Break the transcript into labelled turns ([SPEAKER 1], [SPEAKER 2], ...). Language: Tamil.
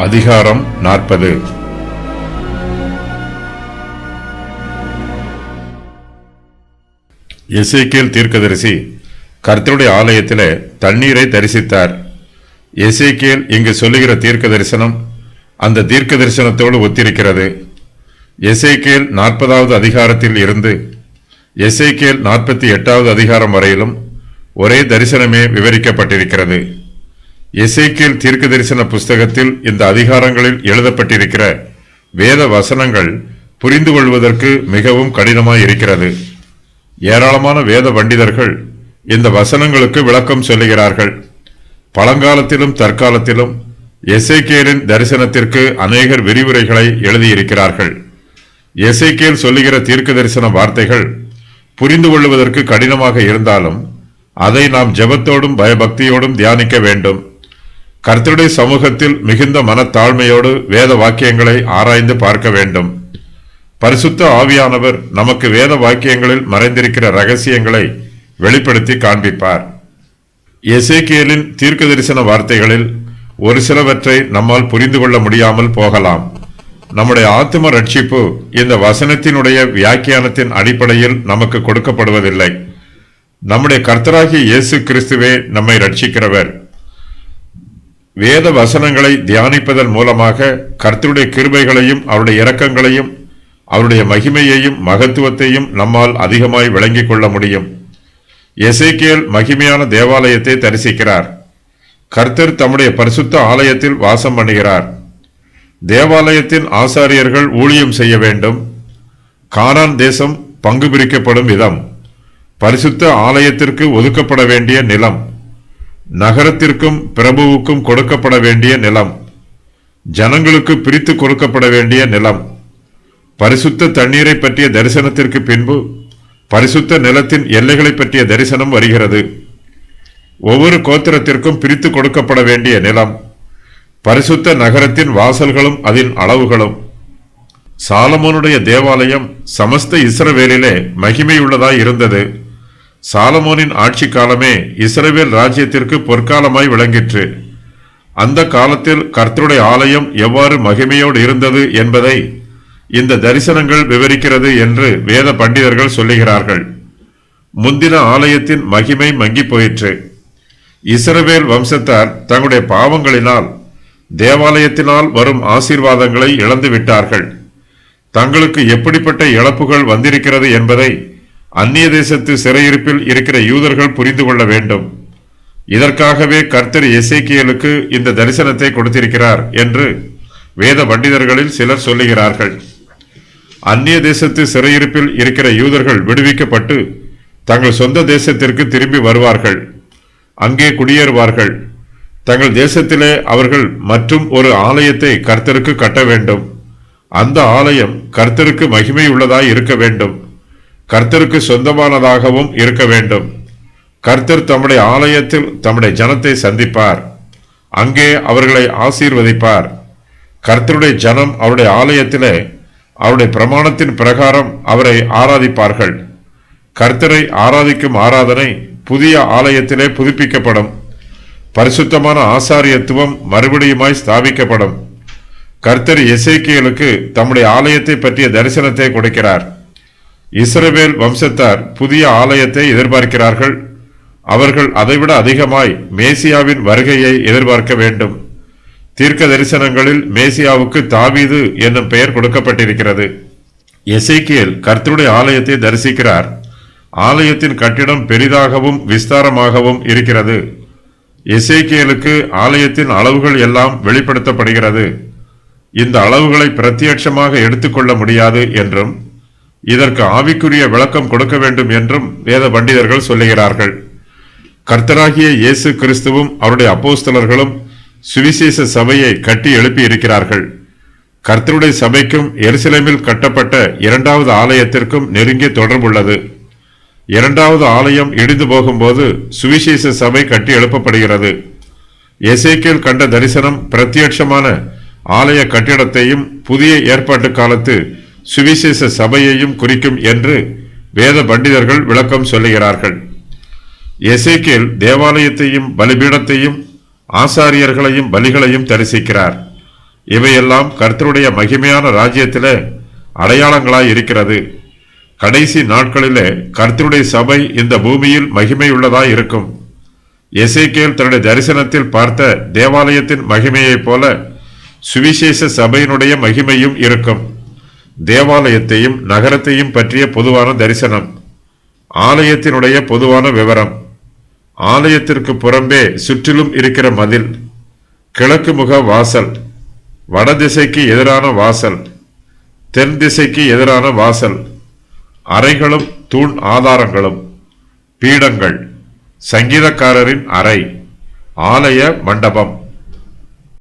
[SPEAKER 1] அதிகாரம் 40. எசேக்கியேல் தீர்க்கதரிசி கர்த்தருடைய ஆலயத்திலே தண்ணீரை தரிசித்தார். எசேக்கியேல் இங்கு சொல்லுகிற தீர்க்க தரிசனம் அந்த தீர்க்க தரிசனத்தோடு ஒத்திருக்கிறது. எசேக்கியேல் 40வது அதிகாரத்தில் இருந்து எசேக்கியேல் 48வது அதிகாரம் வரையிலும் ஒரே தரிசனமே விவரிக்கப்பட்டிருக்கிறது. எசேக்கியேல் தீர்க்க தரிசன புஸ்தகத்தில் இந்த அதிகாரங்களில் எழுதப்பட்டிருக்கிற வேத வசனங்கள் புரிந்து கொள்வதற்கு மிகவும் கடினமாய் இருக்கிறது. ஏராளமான வேத பண்டிதர்கள் இந்த வசனங்களுக்கு விளக்கம் சொல்லுகிறார்கள். பழங்காலத்திலும் தற்காலத்திலும் எசேக்கியேலின் தரிசனத்திற்கு அநேகர் விரிவுரைகளை எழுதியிருக்கிறார்கள். எசேக்கியேல் சொல்லுகிற தீர்க்க தரிசன வார்த்தைகள் புரிந்து கொள்வதற்கு கடினமாக இருந்தாலும் அதை நாம் ஜெபத்தோடும் பயபக்தியோடும் தியானிக்க வேண்டும். கர்த்தருடைய சமூகத்தில் மிகுந்த மனத்தாழ்மையோடு வேத வாக்கியங்களை ஆராய்ந்து பார்க்க வேண்டும். பரிசுத்த ஆவியானவர் நமக்கு வேத வாக்கியங்களில் மறைந்திருக்கிற ரகசியங்களை வெளிப்படுத்தி காண்பிப்பார். எசேக்கியேலின் தீர்க்க தரிசன வார்த்தைகளில் ஒரு சிலவற்றை நம்மால் புரிந்து கொள்ள முடியாமல் போகலாம். நம்முடைய ஆத்தும ரட்சிப்பு இந்த வசனத்தினுடைய வியாக்கியானத்தின் அடிப்படையில் நமக்கு கொடுக்கப்படுவதில்லை. நம்முடைய கர்த்தராகிய இயேசு கிறிஸ்துவே நம்மை ரட்சிக்கிறவர். வேத வசனங்களை தியானிப்பதன் மூலமாக கர்த்தருடைய கிருபைகளையும் அவருடைய இரக்கங்களையும் அவருடைய மகிமையையும் மகத்துவத்தையும் நம்மால் அதிகமாய் விளங்கிக் கொள்ள முடியும். எசேக்கியேல் மகிமையான தேவாலயத்தை தரிசிக்கிறார். கர்த்தர் தம்முடைய பரிசுத்த ஆலயத்தில் வாசம் பண்ணுகிறார். தேவாலயத்தின் ஆசாரியர்கள் ஊழியம் செய்ய வேண்டும். கானான் தேசம் பங்கு பிரிக்கப்படும் விதம், பரிசுத்த ஆலயத்திற்கு ஒதுக்கப்பட வேண்டிய நிலம், நகரத்திற்கும் பிரபுவுக்கும் கொடுக்கப்பட வேண்டிய நிலம், ஜனங்களுக்கு பிரித்து கொடுக்கப்பட வேண்டிய நிலம், பரிசுத்த தண்ணீரை பற்றிய தரிசனத்திற்கு பின்பு பரிசுத்த நிலத்தின் எல்லைகளை பற்றிய தரிசனம் வருகிறது. ஒவ்வொரு கோத்திரத்திற்கும் பிரித்து கொடுக்கப்பட வேண்டிய நிலம், பரிசுத்த நகரத்தின் வாசல்களும் அதன் அளவுகளும். சாலமோனுடைய தேவாலயம் சமஸ்த இஸ்ரவேலிலே மகிமையுள்ளதாய் இருந்தது. சாலமோனின் ஆட்சி காலமே இஸ்ரவேல் ராஜ்யத்திற்கு பொற்காலமாய் விளங்கிற்று. அந்த காலத்தில் கர்த்தருடைய ஆலயம் எவ்வாறு மகிமையோடு இருந்தது என்பதை இந்த தரிசனங்கள் விவரிக்கிறது என்று வேத பண்டிதர்கள் சொல்லுகிறார்கள். முந்தின ஆலயத்தின் மகிமை மங்கி போயிற்று. இஸ்ரவேல் வம்சத்தார் தங்களுடைய பாவங்களினால் தேவாலயத்தினால் வரும் ஆசீர்வாதங்களை இழந்து விட்டார்கள். தங்களுக்கு எப்படிப்பட்ட இழப்புகள் வந்திருக்கிறது என்பதை அந்நிய தேசத்து சிறையிருப்பில் இருக்கிற யூதர்கள் புரிந்து கொள்ள வேண்டும். இதற்காகவே கர்த்தர் எசேக்கியேலுக்கு இந்த தரிசனத்தை கொடுத்திருக்கிறார் என்று வேத பண்டிதர்களில் சிலர் சொல்லுகிறார்கள். அந்நிய தேசத்து சிறையிருப்பில் இருக்கிற யூதர்கள் விடுவிக்கப்பட்டு தங்கள் சொந்த தேசத்திற்கு திரும்பி வருவார்கள். அங்கே குடியேறுவார்கள். தங்கள் தேசத்திலே அவர்கள் மற்றும் ஒரு ஆலயத்தை கர்த்தருக்கு கட்ட வேண்டும். அந்த ஆலயம் கர்த்தருக்கு மகிமை உள்ளதாய் இருக்க வேண்டும். கர்த்தருக்கு சொந்தமானதாகவும் இருக்க வேண்டும். கர்த்தர் தம்முடைய ஆலயத்தில் தம்முடைய ஜனத்தை சந்திப்பார். அங்கே அவர்களை ஆசீர்வதிப்பார். கர்த்தருடைய ஜனம் அவருடைய ஆலயத்திலே அவருடைய பிரமாணத்தின் பிரகாரம் அவரை ஆராதிப்பார்கள். கர்த்தரை ஆராதிக்கும் ஆராதனை புதிய ஆலயத்திலே புதுப்பிக்கப்படும். பரிசுத்தமான ஆசாரியத்துவம் மறுபடியுமாய் ஸ்தாபிக்கப்படும். கர்த்தர் எசேக்கியேலுக்கு தம்முடைய ஆலயத்தை பற்றிய தரிசனத்தை கொடுக்கிறார். இஸ்ரவேல் வம்சத்தார் புதிய ஆலயத்தை எதிர்பார்க்கிறார்கள். அவர்கள் அதைவிட அதிகமாய் மேசியாவின் வருகையை எதிர்பார்க்க வேண்டும். தீர்க்க தரிசனங்களில் மேசியாவுக்கு தாவீது என்னும் பெயர் கொடுக்கப்பட்டிருக்கிறது. எசேக்கியேல் கர்த்தருடைய ஆலயத்தை தரிசிக்கிறார். ஆலயத்தின் கட்டிடம் பெரிதாகவும் விஸ்தாரமாகவும் இருக்கிறது. எசேக்கியேலுக்கு ஆலயத்தின் அளவுகள் எல்லாம் வெளிப்படுத்தப்படுகிறது. இந்த அளவுகளை பிரத்யட்சமாக எடுத்துக்கொள்ள முடியாது என்றும் இதற்கு ஆவிக்குரிய விளக்கம் கொடுக்க வேண்டும் என்றும் வேத பண்டிதர்கள் சொல்லுகிறார்கள். கர்த்தராகிய இயேசு கிறிஸ்துவும் அவருடைய அப்போஸ்தலர்களும் சுவிசேஷ சபையை கட்டி எழுப்பி இருக்கிறார்கள். கர்த்தருடைய சபைக்கும் எருசலேமில் கட்டப்பட்ட இரண்டாவது ஆலயத்திற்கும் நெருங்கிய தொடர்புள்ளது. இரண்டாவது ஆலயம் இடிந்து போகும்போது சுவிசேஷ சபை கட்டி எழுப்பப்படுகிறது. எசேக்கியேல் கண்ட தரிசனம் பிரத்யட்சமான ஆலய கட்டிடத்தையும் புதிய ஏற்பாட்டு காலத்து சுவிசேஷ சபையையும் குறிக்கும் என்று வேத பண்டிதர்கள் விளக்கம் சொல்லுகிறார்கள். எசேக்கியேல் தேவாலயத்தையும் பலிபீடத்தையும் ஆசாரியர்களையும் பலிகளையும் தரிசிக்கிறார். இவையெல்லாம் கர்த்தருடைய மகிமையான ராஜ்யத்திலே அடையாளங்களாய் இருக்கிறது. கடைசி நாட்களிலே கர்த்தருடைய சபை இந்த பூமியில் மகிமையுள்ளதாய் இருக்கும். எசேக்கியேல் தன்னுடைய தரிசனத்தில் பார்த்த தேவாலயத்தின் மகிமையைப் போல சுவிசேஷ சபையினுடைய மகிமையும் இருக்கும். தேவாலயத்தையும் நகரத்தையும் பற்றிய பொதுவான தரிசனம், ஆலயத்தினுடைய பொதுவான விவரம், ஆலயத்திற்கு புறம்பே சுற்றிலும் இருக்கிற மதில், கிழக்கு முக வாசல், வடதிசைக்கு எதிரான வாசல், தென் திசைக்கு எதிரான வாசல், அறைகளும் தூண் ஆதாரங்களும், பீடங்கள், சங்கீதக்காரரின் அறை, ஆலய மண்டபம்,